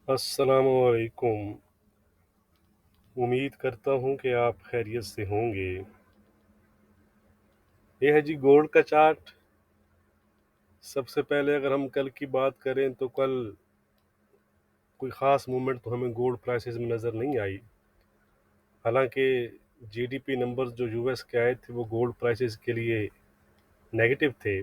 अस्सलामुअलैकुम। उम्मीद करता हूँ कि आप खैरियत से होंगे। ये है जी गोल्ड का चार्ट। सबसे पहले अगर हम कल की बात करें तो कल कोई ख़ास मूवमेंट तो हमें गोल्ड प्राइसेस में नज़र नहीं आई। हालांकि जीडीपी नंबर्स जो यूएस के आए थे वो गोल्ड प्राइसेस के लिए नेगेटिव थे,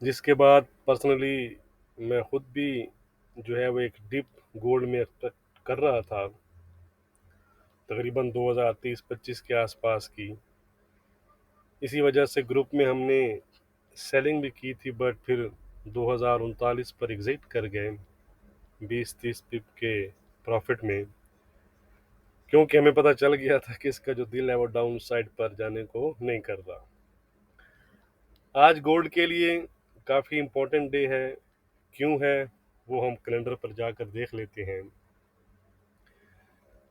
जिसके बाद पर्सनली मैं खुद भी जो है वो एक डिप गोल्ड में एक्सपेक्ट कर रहा था, तकरीबन 2030-25 के आसपास की। इसी वजह से ग्रुप में हमने सेलिंग भी की थी, बट फिर 2039 पर एग्जिट कर गए 20-30 पिप के प्रॉफिट में, क्योंकि हमें पता चल गया था कि इसका जो दिल है वो डाउन साइड पर जाने को नहीं कर रहा। आज गोल्ड के लिए काफ़ी इम्पोर्टेंट डे है। क्यों है वो हम कैलेंडर पर जाकर देख लेते हैं।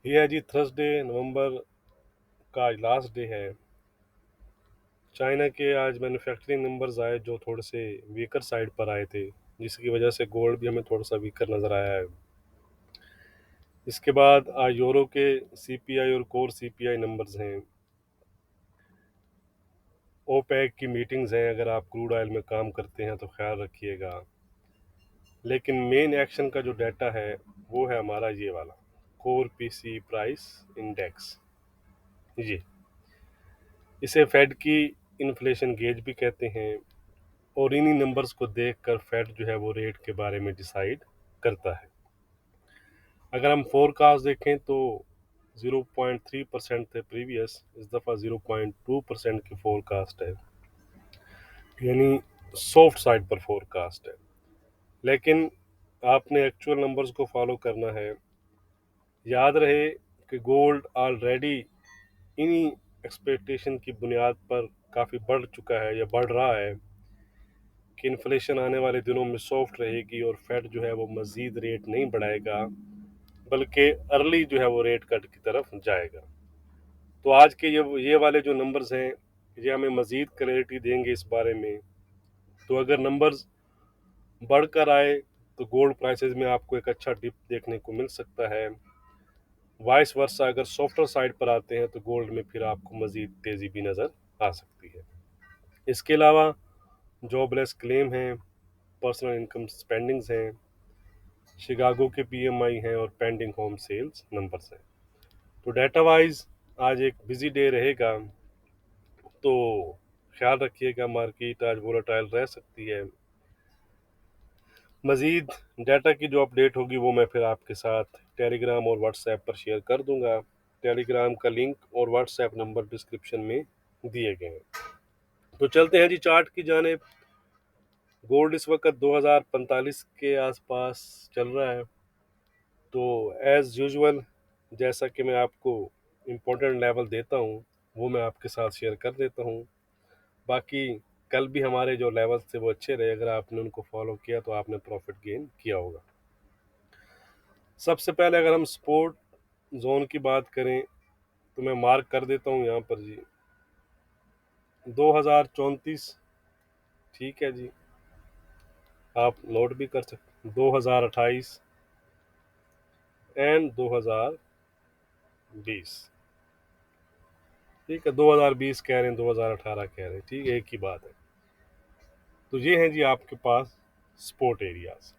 ये है जी थर्सडे, नवंबर का आज लास्ट डे है। चाइना के आज मैन्युफैक्चरिंग नंबर्स आए जो थोड़े से वीकर साइड पर आए थे, जिसकी वजह से गोल्ड भी हमें थोड़ा सा वीकर नज़र आया है। इसके बाद आज यूरो के सीपीआई और कोर सीपीआई नंबर्स हैं। ओपेक की मीटिंग्स हैं, अगर आप क्रूड ऑयल में काम करते हैं तो ख्याल रखिएगा। लेकिन मेन एक्शन का जो डाटा है वो है हमारा ये वाला कोर पीसी प्राइस इंडेक्स। ये इसे फेड की इन्फ्लेशन गेज भी कहते हैं, और इन्हीं नंबर्स को देखकर फेड जो है वो रेट के बारे में डिसाइड करता है। अगर हम फोरकास्ट देखें तो 0.3% थे प्रीवियस, इस दफ़ा 0.2% की फोरकास्ट है, यानी सॉफ्ट साइड पर फोरकास्ट है। लेकिन आपने एक्चुअल नंबर्स को फॉलो करना है। याद रहे कि गोल्ड ऑलरेडी इन्हीं एक्सपेक्टेशन की बुनियाद पर काफ़ी बढ़ चुका है या बढ़ रहा है कि इन्फ्लेशन आने वाले दिनों में सॉफ्ट रहेगी और फेड जो है वो मज़ीद रेट नहीं बढ़ाएगा, बल्कि अर्ली जो है वो रेट कट की तरफ जाएगा। तो आज के ये वाले जो नंबर्स हैं ये हमें मज़ीद क्लैरिटी देंगे इस बारे में। तो अगर नंबर्स बढ़कर आए तो गोल्ड प्राइसेस में आपको एक अच्छा डिप देखने को मिल सकता है। वाइस वर्सा अगर सॉफ्टर साइड पर आते हैं तो गोल्ड में फिर आपको मज़ीद तेज़ी भी नज़र आ सकती है। इसके अलावा जॉबलेस क्लेम हैं, पर्सनल इनकम स्पेंडिंग्स हैं, शिकागो के पीएमआई हैं और पेंडिंग होम सेल्स नंबर्स हैं। तो डाटा वाइज आज एक बिजी डे रहेगा, तो ख्याल रखिएगा मार्केट आज वोलेटाइल रह सकती है। मज़ीद डाटा की जो अपडेट होगी वो मैं फिर आपके साथ टेलीग्राम और व्हाट्सएप पर शेयर कर दूंगा। टेलीग्राम का लिंक और व्हाट्सएप नंबर डिस्क्रिप्शन में दिए गए हैं। तो चलते हैं जी चार्ट की जानेब। गोल्ड इस वक्त 2045 के आसपास चल रहा है। तो एज़ यूजुअल जैसा कि मैं आपको इम्पोर्टेंट लेवल देता हूँ वो मैं आपके साथ शेयर कर देता हूँ। बाकी कल भी हमारे जो लेवल्स थे वो अच्छे रहे, अगर आपने उनको फॉलो किया तो आपने प्रॉफिट गेन किया होगा। सबसे पहले अगर हम सपोर्ट जोन की बात करें तो मैं मार्क कर देता हूँ यहाँ पर जी 2034। ठीक है जी, आप नोट भी कर सकते 2028 एंड 2020। ठीक है, 2020 कह रहे हैं, 2018 कह रहे हैं, ठीक है, एक ही बात है। तो ये हैं जी आपके पास स्पोर्ट एरियाज।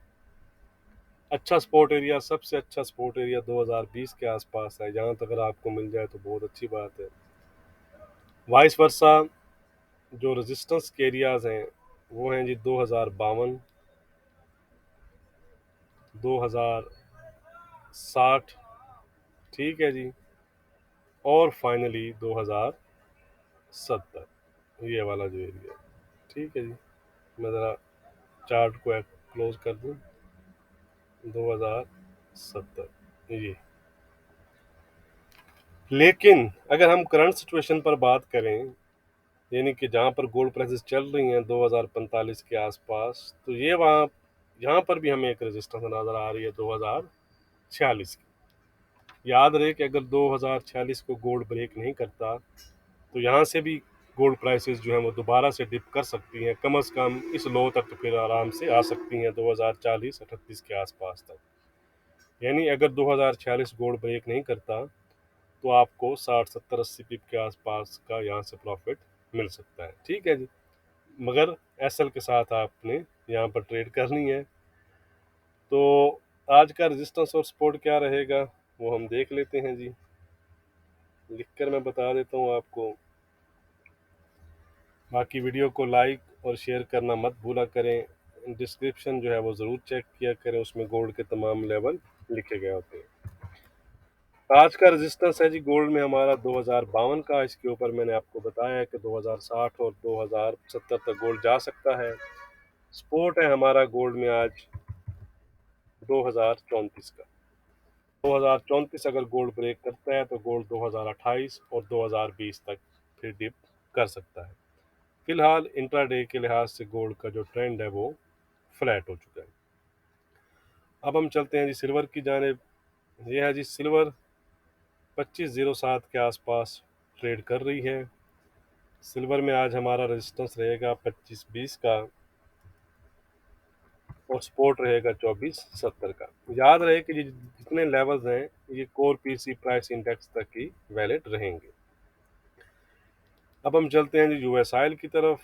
अच्छा स्पोर्ट एरिया, सबसे अच्छा स्पोर्ट एरिया 2020 के आसपास है, जहाँ तक अगर आपको मिल जाए तो बहुत अच्छी बात है। वाइस वर्सा जो रेजिस्टेंस के एरियाज हैं वो हैं जी 2052, 2060, ठीक है जी, और फाइनली 2070, ये वाला जो एरिया। ठीक है जी, मैं ज़रा चार्ट को क्लोज कर दूँ। 2070 ये। लेकिन अगर हम करंट सिचुएशन पर बात करें, यानी कि जहाँ पर गोल्ड प्राइसेस चल रही हैं 2045 के आसपास, तो ये वहाँ यहाँ पर भी हमें एक रेजिस्टेंस नज़र आ रही है 2046 की। याद रहे कि अगर 2046 को गोल्ड ब्रेक नहीं करता तो यहाँ से भी गोल्ड प्राइसेस जो हैं वो दोबारा से डिप कर सकती हैं, कम से कम इस लो तक तो फिर आराम से आ सकती हैं 2040-38 के आसपास तक। यानी अगर 2046 गोल्ड ब्रेक नहीं करता तो आपको 60-70-80 पिप के आसपास का यहाँ से प्रॉफिट मिल सकता है। ठीक है जी, मगर एसएल के साथ आपने यहाँ पर ट्रेड करनी है। तो आज का रेजिस्टेंस और सपोर्ट क्या रहेगा वो हम देख लेते हैं जी, लिखकर मैं बता देता हूँ आपको। बाकी वीडियो को लाइक और शेयर करना मत भूला करें, डिस्क्रिप्शन जो है वो ज़रूर चेक किया करें, उसमें गोल्ड के तमाम लेवल लिखे गए होते हैं। आज का रेजिस्टेंस है जी गोल्ड में हमारा 2052 का, इसके ऊपर मैंने आपको बताया है कि 2060 और 2070 तक गोल्ड जा सकता है। सपोर्ट है हमारा गोल्ड में आज 2034 का। 2034 अगर गोल्ड ब्रेक करता है तो गोल्ड 2028 और 2020 तक फिर डिप कर सकता है। फिलहाल इंट्राडे के लिहाज से गोल्ड का जो ट्रेंड है वो फ्लैट हो चुका है। अब हम चलते हैं जी सिल्वर की जानिब। ये है जी सिल्वर 2507 के आसपास ट्रेड कर रही है। सिल्वर में आज हमारा रेजिस्टेंस रहेगा 2520 का और सपोर्ट रहेगा 2470 का। याद रहे कि जितने लेवल्स हैं ये कोर पीसी प्राइस इंडेक्स तक ही वैलिड रहेंगे। अब हम चलते हैं जी यूएस ऑयल की तरफ।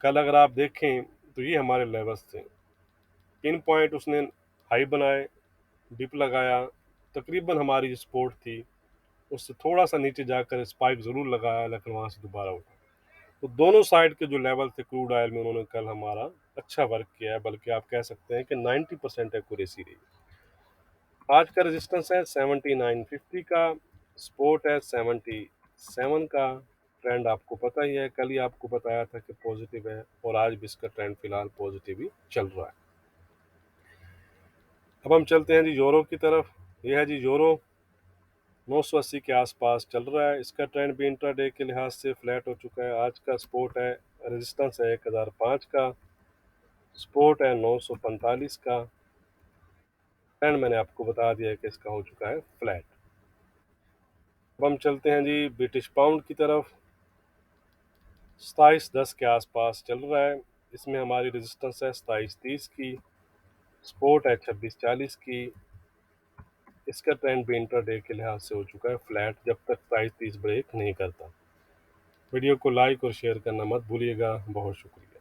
कल अगर आप देखें तो ये हमारे लेवल्स थे, पिन पॉइंट उसने हाई बनाए, डिप लगाया, तकरीबन हमारी जो सपोर्ट थी उससे थोड़ा सा नीचे जाकर स्पाइक ज़रूर लगाया, लेकिन वहाँ से दोबारा उठा। तो दोनों साइड के जो लेवल थे क्रूड ऑयल में उन्होंने कल हमारा अच्छा वर्क किया है, बल्कि आप कह सकते हैं कि 90% एक्यूरेसी रही। आज का रेजिस्टेंस है 7950 का, सपोर्ट है 77 का। ट्रेंड आपको पता ही है, कल ही आपको बताया था कि पॉजिटिव है और आज भी इसका ट्रेंड फिलहाल पॉजिटिव ही चल रहा है। अब हम चलते हैं जी यूरो की तरफ। यह है जी यूरो 980 के आसपास चल रहा है, इसका ट्रेंड भी इंट्राडे के लिहाज से फ्लैट हो चुका है। आज का सपोर्ट है, रेजिस्टेंस है 1005 का, सपोर्ट है 945 का। ट्रेंड मैंने आपको बता दिया है कि इसका हो चुका है फ्लैट। अब हम चलते हैं जी ब्रिटिश पाउंड की तरफ। 2710 के आसपास चल रहा है, इसमें हमारी रेजिस्टेंस है 2730 की, सपोर्ट है 2640 की। इसका ट्रेंड भी इंट्राडे के लिहाज से हो चुका है फ्लैट, जब तक 2730 ब्रेक नहीं करता। वीडियो को लाइक और शेयर करना मत भूलिएगा। बहुत शुक्रिया।